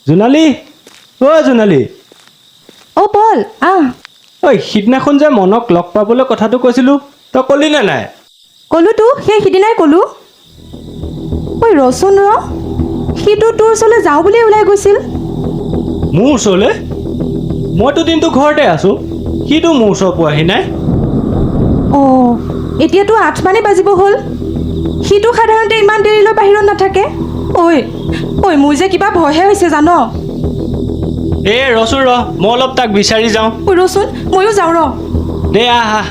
জোনালী জোনালী অ' পল আহ ঐ সিদিনাখন যে মনক লগ পাবলৈ কথাটো কৈছিলোঁ তই ক'লি নে নাই ক'লোতো সেই সিদিনাই ক'লোঁ ঐ ৰচোন সিটো তোৰ ওচৰলৈ যাওঁ বুলিয়ে ওলাই গৈছিল মোৰ ওচৰলৈ মইতো দিনটো ঘৰতে আছোঁ সিটো মোৰ ওচৰ পোৱাহি নাই অঁ এতিয়াতো 8 মানে বাজিব হ'ল সিটো সাধাৰণতে ইমান দেৰিলৈ বাহিৰত নাথাকে ঐ মোৰ যে কিবা ভয়হে হৈছে জান ৰচোন মই অলপ তাক বিচাৰি যাওঁ ৰচোন ময়ো যাওঁ দে আহ